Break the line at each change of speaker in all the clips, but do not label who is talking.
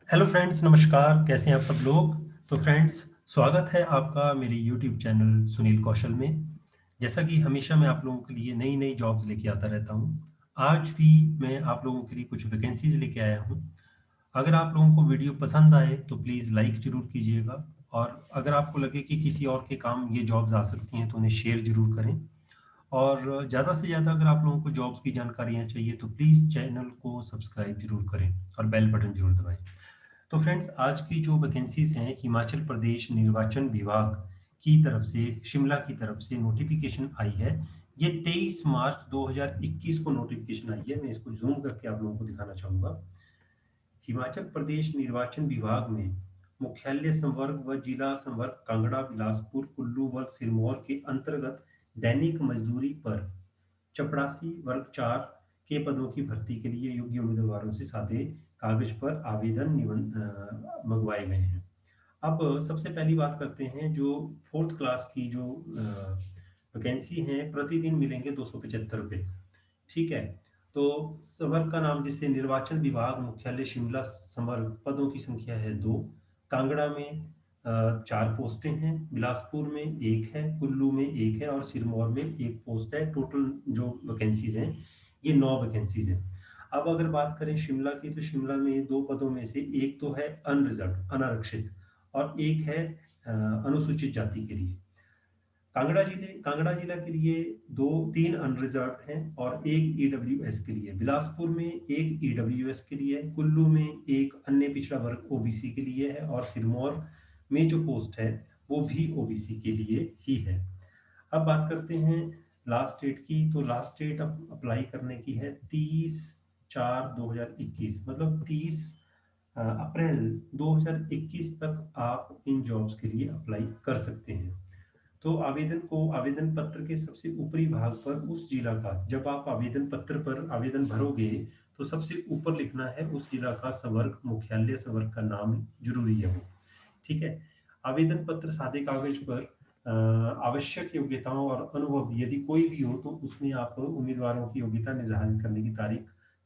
Hello friends, नमस्कार। कैसे हैं आप सब लोग। तो फ्रेंड्स, स्वागत है आपका मेरे यूट्यूब चैनल सुनील कौशल में। जैसा कि हमेशा मैं आप लोगों के लिए नई नई जॉब्स लेके आता रहता हूं, आज भी मैं आप लोगों के लिए कुछ वैकेंसीज लेके आया हूं। अगर आप लोगों को वीडियो पसंद आए तो प्लीज़ लाइक ज़रूर कीजिएगा, और अगर आपको लगे कि किसी और के काम ये जॉब्स आ सकती हैं तो उन्हें शेयर ज़रूर करें। और ज़्यादा से ज़्यादा अगर आप लोगों को जॉब्स की जानकारियाँ चाहिए तो प्लीज़ चैनल को सब्सक्राइब ज़रूर करें और बेल बटन ज़रूर दबाएं। तो फ्रेंड्स, आज की जो वैकेंसीज हैं, हिमाचल प्रदेश निर्वाचन विभाग की तरफ से, शिमला की तरफ से नोटिफिकेशन आई है। ये 23 मार्च 2021 को नोटिफिकेशन आई है। मैं इसको जूम करके आप लोगों को दिखाना चाहूंगा। हिमाचल प्रदेश निर्वाचन विभाग में मुख्यालय संवर्ग व जिला संवर्ग कांगड़ा, बिलासपुर, कुल्लू व सिरमौर के अंतर्गत दैनिक मजदूरी पर चपरासी वर्ग 4 के पदों की भर्ती के लिए योग्य उम्मीदवारों से सादे कागज पर आवेदन मंगवाए गए हैं। अब सबसे पहली बात करते हैं, जो फोर्थ क्लास की जो वैकेंसी है, प्रतिदिन मिलेंगे 275 रुपये। ठीक है। तो संवर्ग का नाम, जिससे निर्वाचन विभाग मुख्यालय शिमला संवर्ग, पदों की संख्या है 2। कांगड़ा में 4 पोस्टें हैं, बिलासपुर में 1 है, कुल्लू में 1 है और सिरमौर में 1 पोस्ट है। टोटल जो वैकेंसीज हैं, ये 9 वैकेंसीज हैं। अब अगर बात करें शिमला की, तो शिमला में 2 पदों में से एक तो है अनरिजर्व, अनारक्षित, और एक है अनुसूचित जाति के लिए। कांगड़ा जिला के लिए 3 अनरिजर्व हैं और एक ईडब्ल्यूएस के लिए। बिलासपुर में एक ईडब्ल्यूएस के लिए है, कुल्लू में एक अन्य पिछड़ा वर्ग ओबीसी के लिए है, और सिरमौर में जो पोस्ट है वो भी ओबीसी के लिए ही है। अब बात करते हैं लास्ट डेट की। तो लास्ट डेट अब अप्लाई करने की है 30/4/2021, मतलब 30 अप्रैल 2021 तक आप इन जॉब्स के लिए अप्लाई कर सकते हैं। तो आवेदन पत्र के सबसे ऊपरी भाग पर उस जिला का, जब आप आवेदन पत्र पर आवेदन भरोगे तो सबसे ऊपर लिखना है उस जिला का संवर्ग मुख्यालय, संवर्ग का नाम जरूरी है वो। ठीक है। आवेदन पत्र सादे कागज पर आवश्यक योग्यताओं और अनुभव यदि कोई भी हो तो उसमें आप उम्मीदवारों की योग्यता निर्धारित करने की तारीख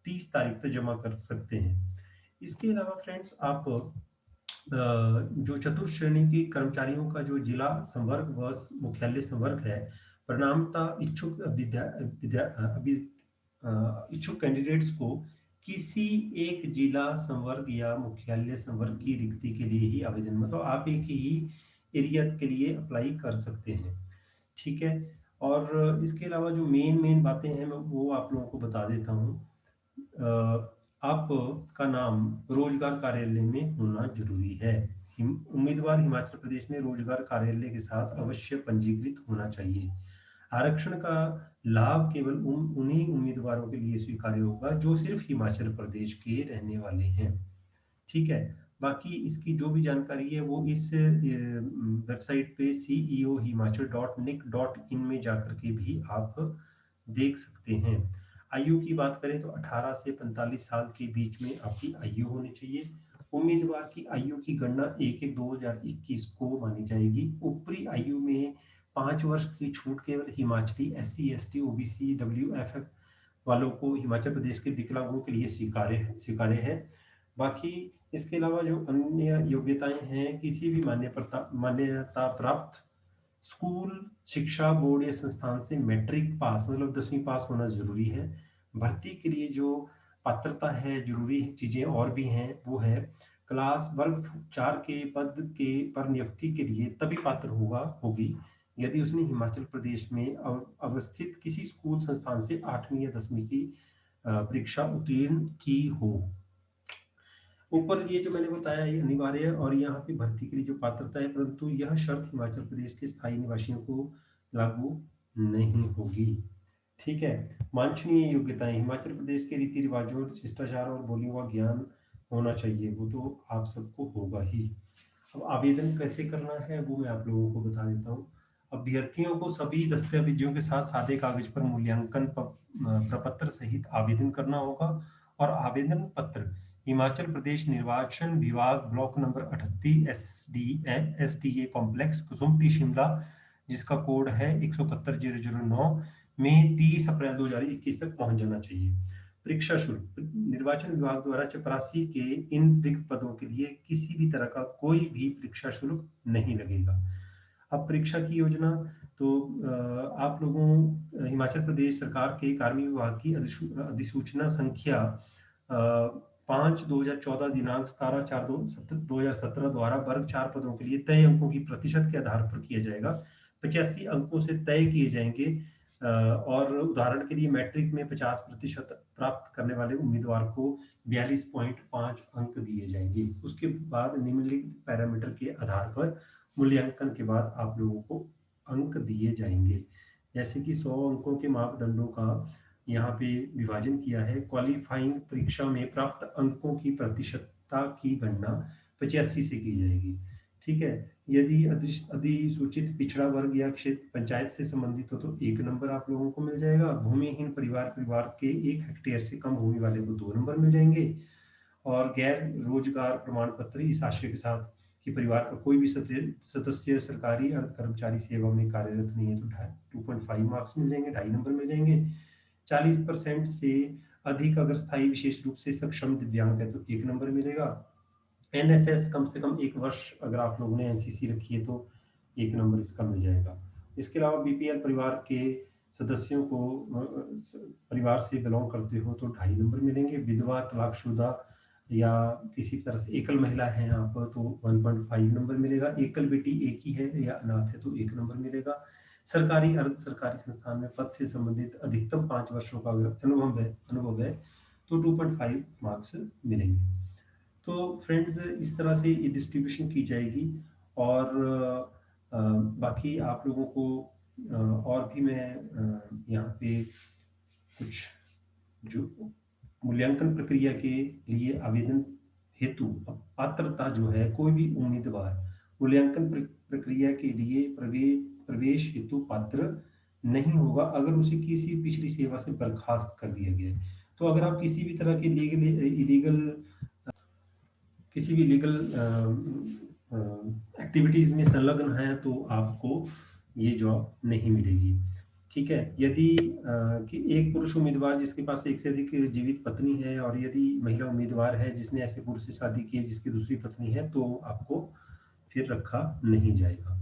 30 तारीख तक जमा कर सकते हैं। इसके अलावा फ्रेंड्स, आप जो चतुर्थ श्रेणी की कर्मचारियों का जो जिला संवर्ग व मुख्यालय संवर्ग है, परिणामता इच्छुक विद्या, विद्या अभी इच्छुक कैंडिडेट्स को किसी एक जिला संवर्ग या मुख्यालय संवर्ग की रिक्ति के लिए ही आवेदन, मतलब आप एक ही एरिया के लिए अप्लाई कर सकते हैं। ठीक है। और इसके अलावा जो मेन मेन बातें हैं मैं वो आप लोगों को बता देता हूँ। आपका नाम रोजगार कार्यालय में होना जरूरी है। उम्मीदवार हिमाचल प्रदेश में रोजगार कार्यालय के साथ अवश्य पंजीकृत होना चाहिए। आरक्षण का लाभ केवल उन्हीं उम्मीदवारों के लिए स्वीकार्य होगा जो सिर्फ हिमाचल प्रदेश के रहने वाले हैं। ठीक है। बाकी इसकी जो भी जानकारी है वो इस वेबसाइट पे ceo.himachal.nic.in में जाकर के भी आप देख सकते हैं। आयु की बात करें तो 18 से 45 साल के बीच में आपकी आयु होनी चाहिए। उम्मीदवार की आयु की गणना 1/1/2021 को मानी जाएगी। ऊपरी आयु में 5 वर्ष की छूट केवल Himachali SC ST OBC WFF वालों को, हिमाचल प्रदेश के विकलांगों के लिए स्वीकार्य है। बाकी इसके अलावा जो अन्य योग्यताएं हैं, किसी भी मान्यता प्राप्त स्कूल, शिक्षा बोर्ड या संस्थान से मैट्रिक पास, मतलब 10वीं पास होना जरूरी है। भर्ती के लिए जो पात्रता है, जरूरी चीजें और भी हैं, वो है क्लास वर्ग 4 के पद के पर नियुक्ति के लिए तभी पात्र होगी यदि उसने हिमाचल प्रदेश में अवस्थित किसी स्कूल संस्थान से 8वीं या 10वीं की परीक्षा उत्तीर्ण की हो। ऊपर ये जो मैंने बताया ये अनिवार्य है और यहाँ पे भर्ती के लिए जो पात्रता है, परंतु यह शर्त हिमाचल प्रदेश के स्थायी निवासियों को लागू नहीं होगी। ठीक है। वांछनीय योग्यताएं, हिमाचल प्रदेश के रीति रिवाजों, शिष्टाचार और बोलियों का ज्ञान होना चाहिए, वो तो आप सबको होगा ही। अब आवेदन कैसे करना है वो मैं आप लोगों को बता देता हूँ। अभ्यर्थियों को सभी दस्तावेजों के साथ सादे कागज पर मूल्यांकन प्रपत्र सहित आवेदन करना होगा, और आवेदन पत्र हिमाचल प्रदेश निर्वाचन विभाग block number 38 SDA complex Kusumpti Shimla, जिसका कोड है 171,009 में 30 अप्रैल 2021 तक पहुंच जाना चाहिए। परीक्षा शुल्क निर्वाचन विभाग द्वारा चपरासी के इन रिक्त पदों के लिए किसी भी तरह का कोई भी परीक्षा शुल्क नहीं लगेगा। अब परीक्षा की योजना तो आप लोगों हिमाचल प्रदेश सरकार के कार्मिक विभाग की अधिसूचना संख्या 5/2014 दिनांक 17/4/2017 द्वारा वर्ग 4 पदों के लिए तय अंकों की प्रतिशत के आधार पर किया जाएगा। 85 अंकों से तय किए जाएंगे और उदाहरण के लिए मैट्रिक में 50% प्राप्त करने वाले उम्मीदवार को 42.5 अंक दिए जाएंगे। उसके बाद निम्नलिखित पैरामीटर के आधार पर मूल्यांकन के बाद आप लोगों को अंक दिए जाएंगे। जैसे कि 100 अंकों के मापदंडों का यहाँ पे विभाजन किया है। क्वालिफाइंग परीक्षा में प्राप्त अंकों की प्रतिशतता की गणना 85 से की जाएगी। ठीक है। यदि अधिसूचित पिछड़ा वर्ग या क्षेत्र पंचायत से संबंधित हो तो 1 नंबर आप लोगों को मिल जाएगा। भूमिहीन परिवार के 1 हेक्टेयर से कम भूमि वाले को 2 नंबर मिल जाएंगे। और गैर रोजगार प्रमाण पत्र इस आशय के साथ कि परिवार का कोई भी सदस्य सरकारी अर्ध कर्मचारी सेवा में कार्यरत नहीं है तो 2.5 मार्क्स मिल जाएंगे, 2.5 नंबर मिल जाएंगे। 40% से अधिक अगर स्थायी विशेष रूप से सक्षम दिव्यांग है तो 1 नंबर मिलेगा। एनएसएस कम से कम 1 वर्ष अगर आप लोगों ने एनसीसी रखी है तो 1 नंबर इसका मिल जाएगा। इसके अलावा बीपीएल परिवार के सदस्यों को परिवार से बिलोंग करते हो तो 2.5 नंबर मिलेंगे। विधवा, तलाकशुदा या किसी तरह से एकल महिला है आप तो 1.5 नंबर मिलेगा। एकल बेटी एक ही है या अनाथ है तो 1 नंबर मिलेगा। सरकारी अर्ध सरकारी संस्थान में पद से संबंधित अधिकतम 5 वर्षों का अनुभव है तो 2.5 मार्क्स मिलेंगे। तो फ्रेंड्स इस तरह से ये डिस्ट्रीब्यूशन की जाएगी और बाकी आप लोगों को और भी मैं यहाँ पे कुछ जो मूल्यांकन प्रक्रिया के लिए आवेदन हेतु पात्रता जो है, कोई भी उम्मीदवार मूल्यांकन प्रक्रिया के लिए प्रवेश हेतु पात्र नहीं होगा अगर उसे किसी पिछली सेवा से बर्खास्त कर दिया गया है। तो अगर आप किसी भी तरह के किसी भी लीगल एक्टिविटीज में संलग्न है तो आपको ये जॉब नहीं मिलेगी। ठीक है। यदि कि एक पुरुष उम्मीदवार जिसके पास एक से अधिक जीवित पत्नी है और यदि महिला उम्मीदवार है जिसने ऐसे पुरुष से शादी की है जिसकी दूसरी पत्नी है तो आपको फिर रखा नहीं जाएगा।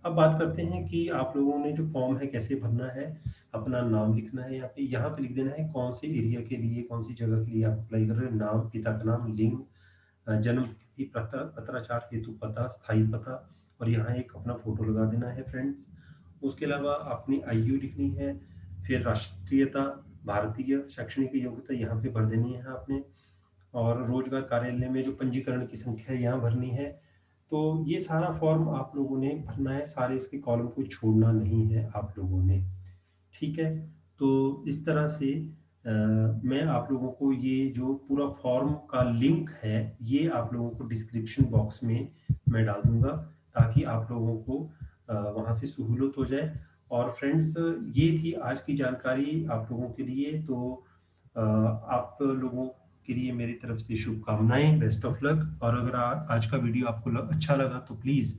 अब बात करते हैं कि आप लोगों ने जो फॉर्म है कैसे भरना है। अपना नाम लिखना है, यहाँ पे लिख देना है कौन से एरिया के लिए, कौन सी जगह के लिए आप अप्लाई कर रहे हो, नाम, पिता का नाम, लिंग, जन्म तिथि, पत्राचार हेतु पता, स्थायी पता और यहाँ एक अपना फोटो लगा देना है फ्रेंड्स। उसके अलावा अपनी आयु लिखनी है, फिर राष्ट्रीयता, भारतीय, शैक्षणिक योग्यता यहाँ पे भर देनी है आपने और रोजगार कार्यालय में जो पंजीकरण की संख्या है यहाँ भरनी है। तो ये सारा फॉर्म आप लोगों ने भरना है, सारे इसके कॉलम को छोड़ना नहीं है आप लोगों ने। ठीक है। तो इस तरह से मैं आप लोगों को ये जो पूरा फॉर्म का लिंक है ये आप लोगों को डिस्क्रिप्शन बॉक्स में मैं डाल दूंगा ताकि आप लोगों को वहाँ से सहूलत हो जाए। और फ्रेंड्स ये थी आज की जानकारी आप लोगों के लिए। तो आप लोगों के लिए मेरी तरफ से शुभकामनाएं, बेस्ट ऑफ लक। और अगर आज का वीडियो आपको अच्छा लगा तो प्लीज़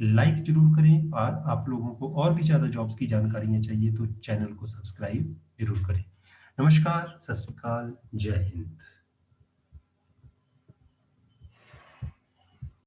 लाइक जरूर करें और आप लोगों को और भी ज़्यादा जॉब्स की जानकारियाँ चाहिए तो चैनल को सब्सक्राइब जरूर करें। नमस्कार, सत श्री अकाल, जय हिंद।